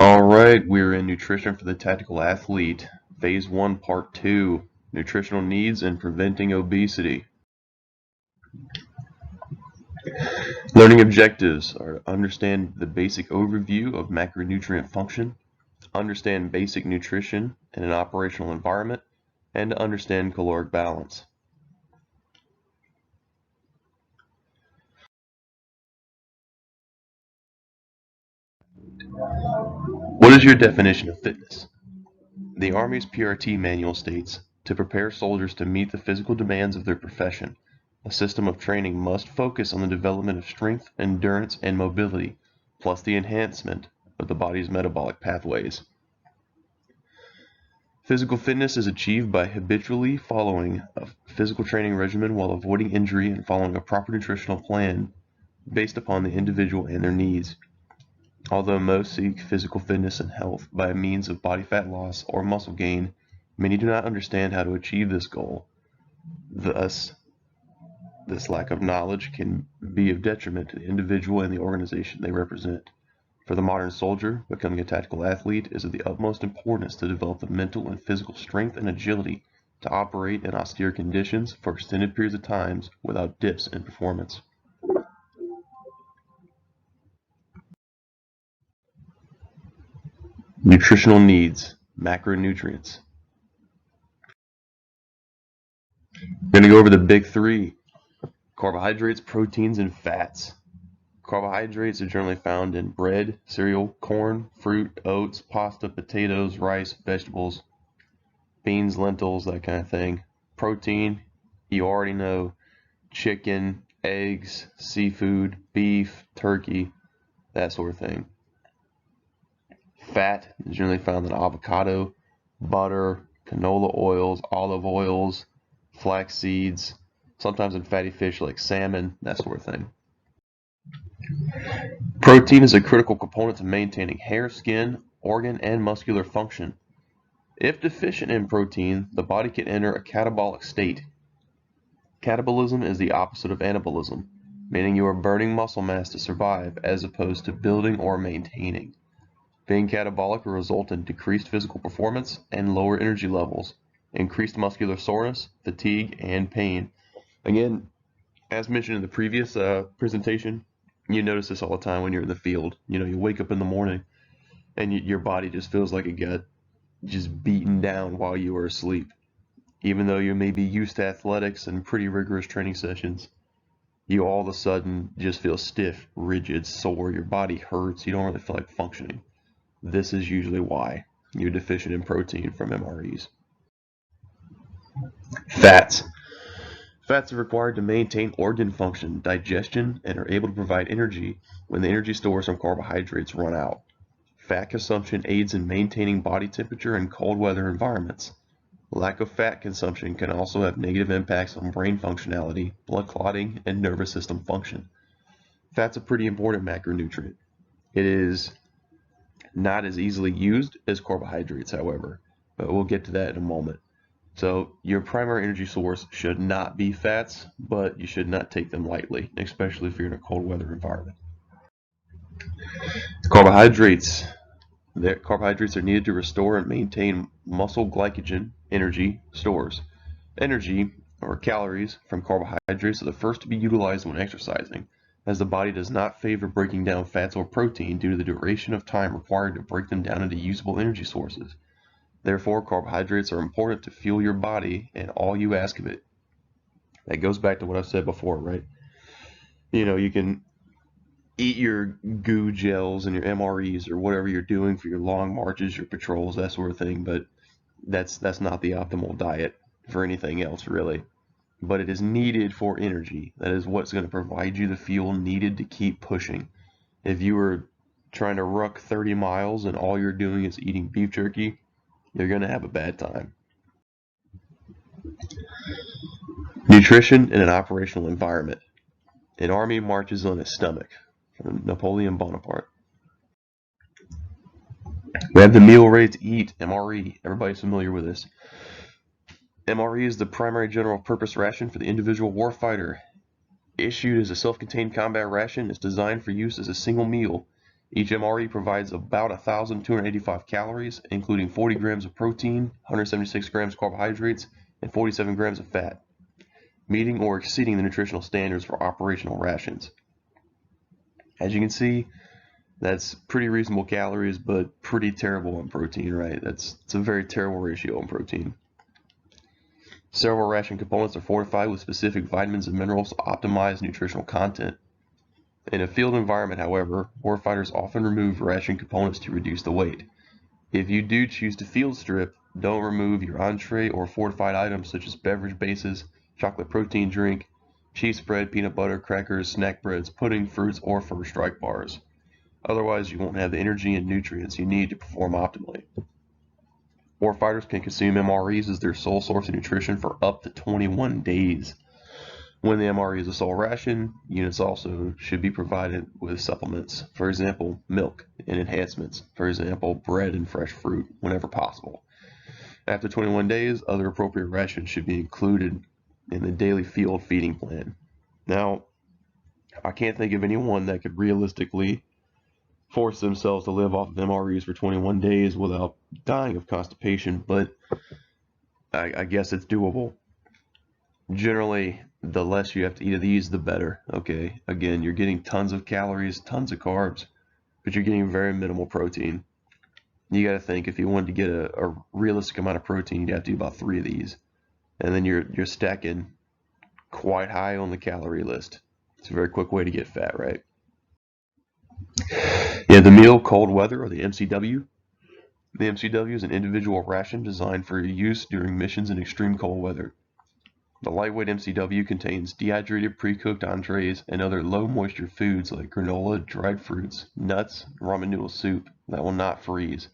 Alright, we're in Nutrition for the Tactical Athlete, Phase 1, Part 2, Nutritional Needs and Preventing Obesity. Learning objectives are to understand the basic overview of macronutrient function, understand basic nutrition in an operational environment, and to understand caloric balance. What is your definition of fitness? The Army's PRT manual states, to prepare soldiers to meet the physical demands of their profession, a system of training must focus on the development of strength, endurance, and mobility, plus the enhancement of the body's metabolic pathways. Physical fitness is achieved by habitually following a physical training regimen while avoiding injury and following a proper nutritional plan based upon the individual and their needs. Although most seek physical fitness and health by means of body fat loss or muscle gain, many do not understand how to achieve this goal. Thus, this lack of knowledge can be of detriment to the individual and the organization they represent. For the modern soldier, becoming a tactical athlete is of the utmost importance to develop the mental and physical strength and agility to operate in austere conditions for extended periods of time without dips in performance. Nutritional needs, macronutrients. We're going to go over the big three: carbohydrates, proteins, and fats. Carbohydrates are generally found in bread, cereal, corn, fruit, oats, pasta, potatoes, rice, vegetables, beans, lentils, that kind of thing. Protein, you already know: chicken, eggs, seafood, beef, turkey, that sort of thing. Fat is generally found in avocado, butter, canola oils, olive oils, flax seeds, sometimes in fatty fish like salmon, that sort of thing. Protein is a critical component to maintaining hair, skin, organ, and muscular function. If deficient in protein, the body can enter a catabolic state. Catabolism is the opposite of anabolism, meaning you are burning muscle mass to survive as opposed to building or maintaining. Being catabolic will result in decreased physical performance and lower energy levels, increased muscular soreness, fatigue, and pain. Again, as mentioned in the previous presentation, you notice this all the time when you're in the field. You wake up in the morning and your body just feels like it got just beaten down while you were asleep. Even though you may be used to athletics and pretty rigorous training sessions, you all of a sudden just feel stiff, rigid, sore, your body hurts, you don't really feel like functioning. This is usually why you're deficient in protein from MREs. Fats. Fats are required to maintain organ function, digestion, and are able to provide energy when the energy stores from carbohydrates run out. Fat consumption aids in maintaining body temperature in cold weather environments. Lack of fat consumption can also have negative impacts on brain functionality, blood clotting, and nervous system function. Fat's a pretty important macronutrient. It is not as easily used as carbohydrates, however, but we'll get to that in a moment. So your primary energy source should not be fats, but you should not take them lightly, especially if you're in a cold weather environment. Carbohydrates. Carbohydrates are needed to restore and maintain muscle glycogen energy stores. Energy, or calories, from carbohydrates are the first to be utilized when exercising, as the body does not favor breaking down fats or protein due to the duration of time required to break them down into usable energy sources. Therefore, carbohydrates are important to fuel your body and all you ask of it. That goes back to what I've said before, right? You can eat your goo gels and your MREs or whatever you're doing for your long marches, your patrols, that sort of thing, but that's not the optimal diet for anything else, really. But it is needed for energy. That is what's going to provide you the fuel needed to keep pushing. If you were trying to ruck 30 miles and all you're doing is eating beef jerky, you're going to have a bad time. Nutrition in an operational environment. An army marches on its stomach, from Napoleon Bonaparte. We have the meal ready to eat, MRE. Everybody's familiar with this. MRE is the primary general purpose ration for the individual warfighter. Issued as a self-contained combat ration, it's designed for use as a single meal. Each MRE provides about 1,285 calories, including 40 grams of protein, 176 grams of carbohydrates, and 47 grams of fat, meeting or exceeding the nutritional standards for operational rations. As you can see, that's pretty reasonable calories, but pretty terrible on protein, right? It's a very terrible ratio on protein. Several ration components are fortified with specific vitamins and minerals to optimize nutritional content. In a field environment, however, warfighters often remove ration components to reduce the weight. If you do choose to field strip, don't remove your entree or fortified items such as beverage bases, chocolate protein drink, cheese spread, peanut butter, crackers, snack breads, pudding, fruits, or first strike bars. Otherwise, you won't have the energy and nutrients you need to perform optimally. Warfighters can consume MREs as their sole source of nutrition for up to 21 days. When the MRE is a sole ration, units also should be provided with supplements, for example, milk, and enhancements, for example, bread and fresh fruit, whenever possible. After 21 days, other appropriate rations should be included in the daily field feeding plan. Now, I can't think of anyone that could realistically force themselves to live off of MREs for 21 days without dying of constipation, but I guess it's doable. Generally, the less you have to eat of these, the better. Okay, again, you're getting tons of calories, tons of carbs, but you're getting very minimal protein. You got to think, if you wanted to get a realistic amount of protein, you'd have to do about 3 of these, and then you're stacking quite high on the calorie list. It's a very quick way to get fat, right? Yeah, the meal cold weather, or the MCW. The MCW is an individual ration designed for use during missions in extreme cold weather. The lightweight MCW contains dehydrated pre-cooked entrees and other low-moisture foods like granola, dried fruits, nuts, ramen noodle soup that will not freeze.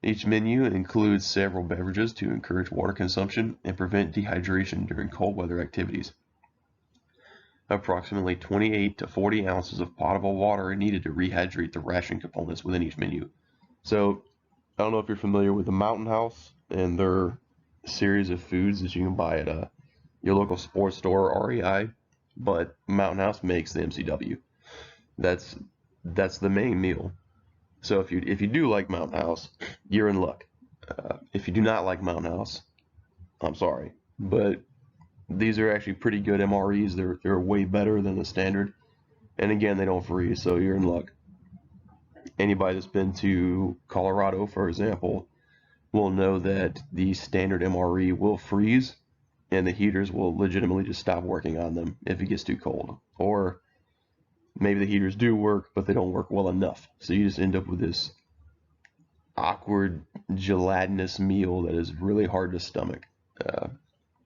Each menu includes several beverages to encourage water consumption and prevent dehydration during cold weather activities. Approximately 28 to 40 ounces of potable water are needed to rehydrate the ration components within each menu. So, I don't know if you're familiar with the Mountain House and their series of foods that you can buy at your local sports store or REI, but Mountain House makes the MCW. That's the main meal. So if you do like Mountain House, you're in luck. If you do not like Mountain House, I'm sorry, but these are actually pretty good MREs. They're way better than the standard, and again, they don't freeze, so you're in luck. Anybody that's been to Colorado, for example, will know that the standard MRE will freeze, and the heaters will legitimately just stop working on them if it gets too cold. Or maybe the heaters do work, but they don't work well enough. So you just end up with this awkward, gelatinous meal that is really hard to stomach.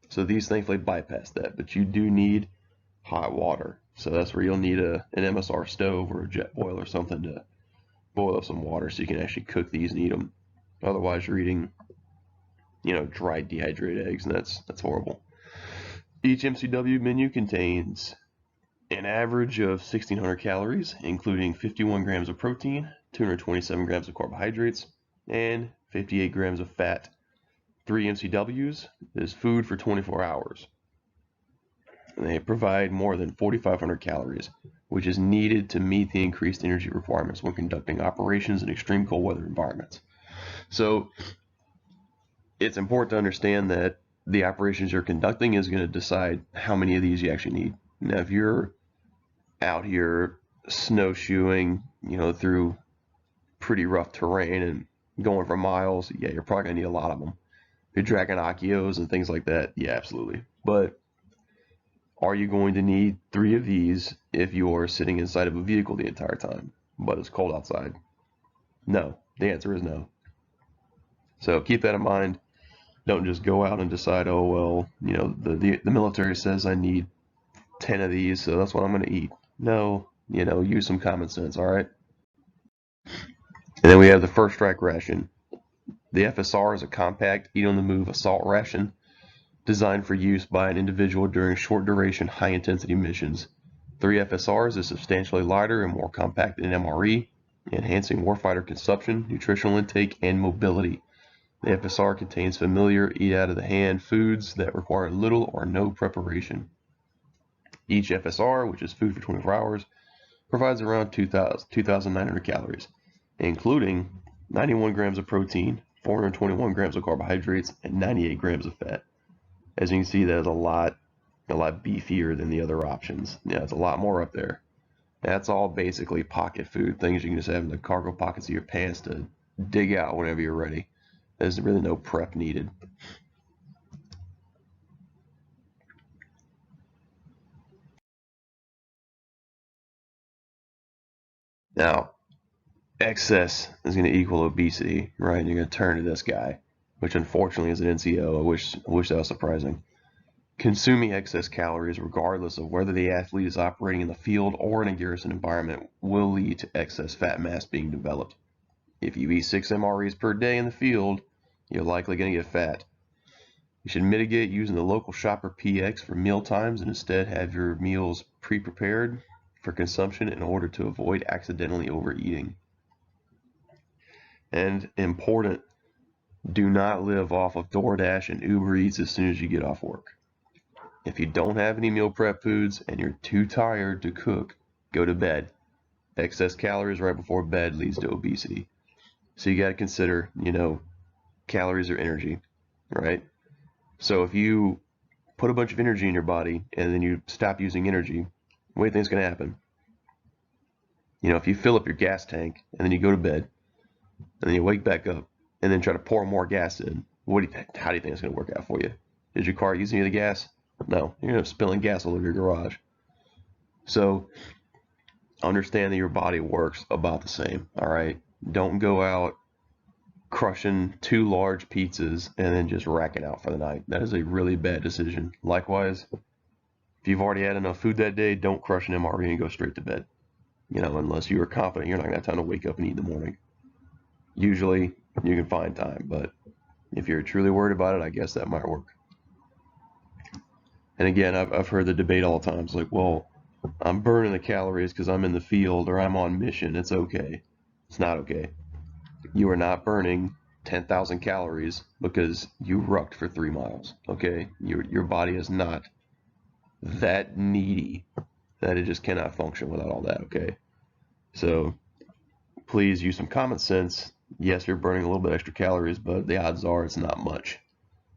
So these thankfully bypass that, but you do need hot water. So that's where you'll need an MSR stove or a jet boil or something to boil up some water so you can actually cook these and eat them. Otherwise, you're eating, dried dehydrated eggs, and that's horrible. Each MCW menu contains an average of 1,600 calories, including 51 grams of protein, 227 grams of carbohydrates, and 58 grams of fat. 3 MCWs is food for 24 hours. And they provide more than 4,500 calories, which is needed to meet the increased energy requirements when conducting operations in extreme cold weather environments. So it's important to understand that the operations you're conducting is going to decide how many of these you actually need. Now, if you're out here snowshoeing, through pretty rough terrain and going for miles, yeah, you're probably going to need a lot of them. If you're dragging Akios and things like that, yeah, absolutely. But are you going to need 3 of these if you're sitting inside of a vehicle the entire time, but it's cold outside? No. The answer is no. So keep that in mind. Don't just go out and decide, oh, well, the military says I need 10 of these, so that's what I'm going to eat. No, use some common sense, all right? And then we have the first strike ration. The FSR is a compact, eat-on-the-move assault ration designed for use by an individual during short-duration, high-intensity missions. 3 FSRs is substantially lighter and more compact than MRE, enhancing warfighter consumption, nutritional intake, and mobility. The FSR contains familiar, eat-out-of-the-hand foods that require little or no preparation. Each FSR, which is food for 24 hours, provides around 2,900 calories, including 91 grams of protein, 421 grams of carbohydrates, and 98 grams of fat. As you can see, that is a lot beefier than the other options. Yeah, it's a lot more up there. That's all basically pocket food, things you can just have in the cargo pockets of your pants to dig out whenever you're ready. There's really no prep needed. Now, excess is going to equal obesity, right? And you're going to turn to this guy, which unfortunately is an NCO. I wish that was surprising. Consuming excess calories, regardless of whether the athlete is operating in the field or in a garrison environment, will lead to excess fat mass being developed. If you eat 6 MREs per day in the field, you're likely going to get fat. You should mitigate using the local shopper PX for meal times and instead have your meals pre-prepared for consumption in order to avoid accidentally overeating. And important, do not live off of DoorDash and Uber Eats as soon as you get off work. If you don't have any meal prep foods and you're too tired to cook, go to bed. Excess calories right before bed leads to obesity. So you got to consider, calories are energy, right? So if you put a bunch of energy in your body and then you stop using energy, what do you think is going to happen? If you fill up your gas tank and then you go to bed and then you wake back up and then try to pour more gas in, how do you think it's going to work out for you? Is your car using any of the gas? No, you're going to end up spilling gas all over your garage. So understand that your body works about the same, all right? Don't go out crushing 2 large pizzas and then just racking out for the night. That is a really bad decision. Likewise, if you've already had enough food that day, don't crush an MRE and go straight to bed. Unless you are confident you're not going to have time to wake up and eat in the morning. Usually, you can find time, but if you're truly worried about it, I guess that might work. And again, I've heard the debate all the time. It's like, well, I'm burning the calories because I'm in the field or I'm on mission. It's okay. It's not okay. You are not burning 10,000 calories because you rucked for 3 miles. Okay, your body is not that needy that it just cannot function without all that. Okay, so please use some common sense. Yes, you're burning a little bit extra calories, but the odds are it's not much.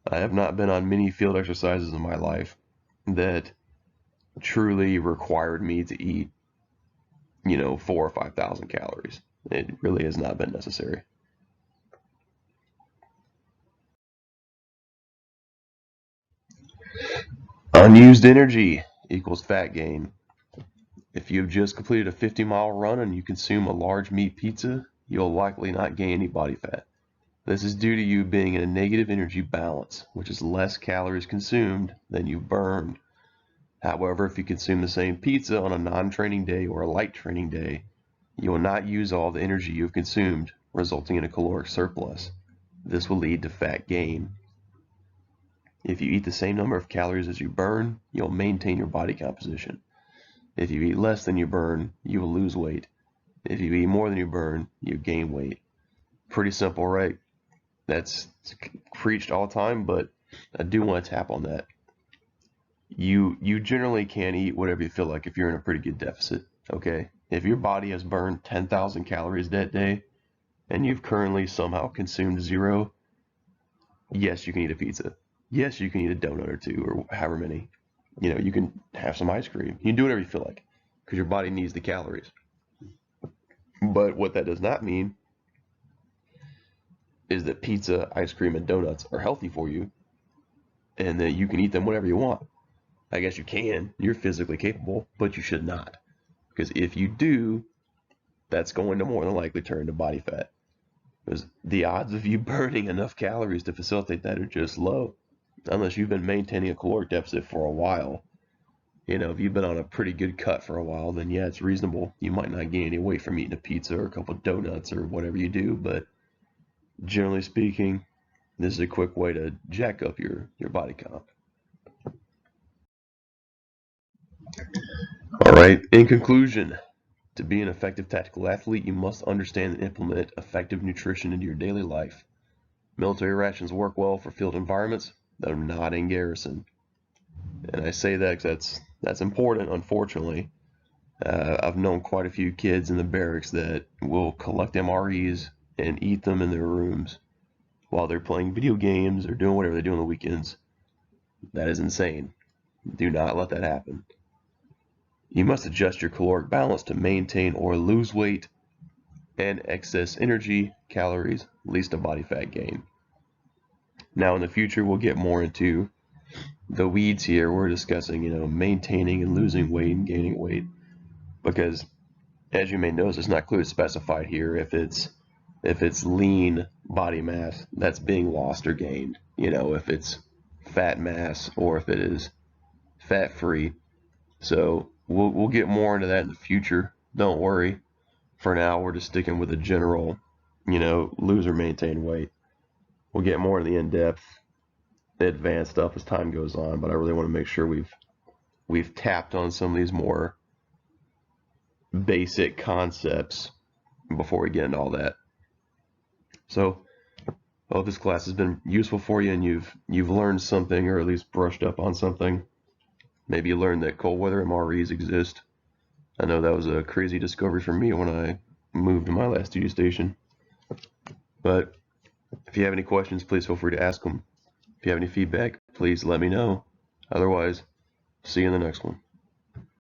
I have not been on many field exercises in my life that truly required me to eat, 4,000 or 5,000 calories. It really has not been necessary. Unused energy equals fat gain. If you've just completed a 50-mile run and you consume a large meat pizza, you'll likely not gain any body fat. This is due to you being in a negative energy balance, which is less calories consumed than you burned. However, if you consume the same pizza on a non-training day or a light training day, you will not use all the energy you have consumed, resulting in a caloric surplus. This will lead to fat gain. If you eat the same number of calories as you burn, you'll maintain your body composition. If you eat less than you burn, you will lose weight. If you eat more than you burn, you gain weight. Pretty simple, right? That's preached all the time, but I do want to tap on that. You generally can eat whatever you feel like if you're in a pretty good deficit, okay? If your body has burned 10,000 calories that day and you've currently somehow consumed 0, yes, you can eat a pizza. Yes, you can eat a donut or 2 or however many. You can have some ice cream. You can do whatever you feel like because your body needs the calories. But what that does not mean is that pizza, ice cream, and donuts are healthy for you and that you can eat them whenever you want. I guess you can. You're physically capable, but you should not. Because if you do, that's going to more than likely turn into body fat. Because the odds of you burning enough calories to facilitate that are just low. Unless you've been maintaining a caloric deficit for a while. If you've been on a pretty good cut for a while, then yeah, it's reasonable. You might not gain any weight from eating a pizza or a couple of donuts or whatever you do, but generally speaking, this is a quick way to jack up your body comp. All right, in conclusion, to be an effective tactical athlete, you must understand and implement effective nutrition into your daily life. Military rations work well for field environments, though not in garrison. And I say that because that's important, unfortunately. I've known quite a few kids in the barracks that will collect MREs and eat them in their rooms while they're playing video games or doing whatever they do on the weekends. That is insane. Do not let that happen. You must adjust your caloric balance to maintain or lose weight, and excess energy, calories, leads to body fat gain. Now in the future, we'll get more into the weeds here. We're discussing, maintaining and losing weight and gaining weight, because as you may notice, it's not clearly specified here if it's lean body mass that's being lost or gained, if it's fat mass or if it is fat free. So we'll get more into that in the future. Don't worry. For now, we're just sticking with the general, lose or maintain weight. We'll get more into the in-depth, advanced stuff as time goes on, but I really want to make sure we've tapped on some of these more basic concepts before we get into all that. So I hope this class has been useful for you and you've learned something, or at least brushed up on something. Maybe you learned that cold weather MREs exist. I know that was a crazy discovery for me when I moved to my last studio station. But if you have any questions, please feel free to ask them. If you have any feedback, please let me know. Otherwise, see you in the next one.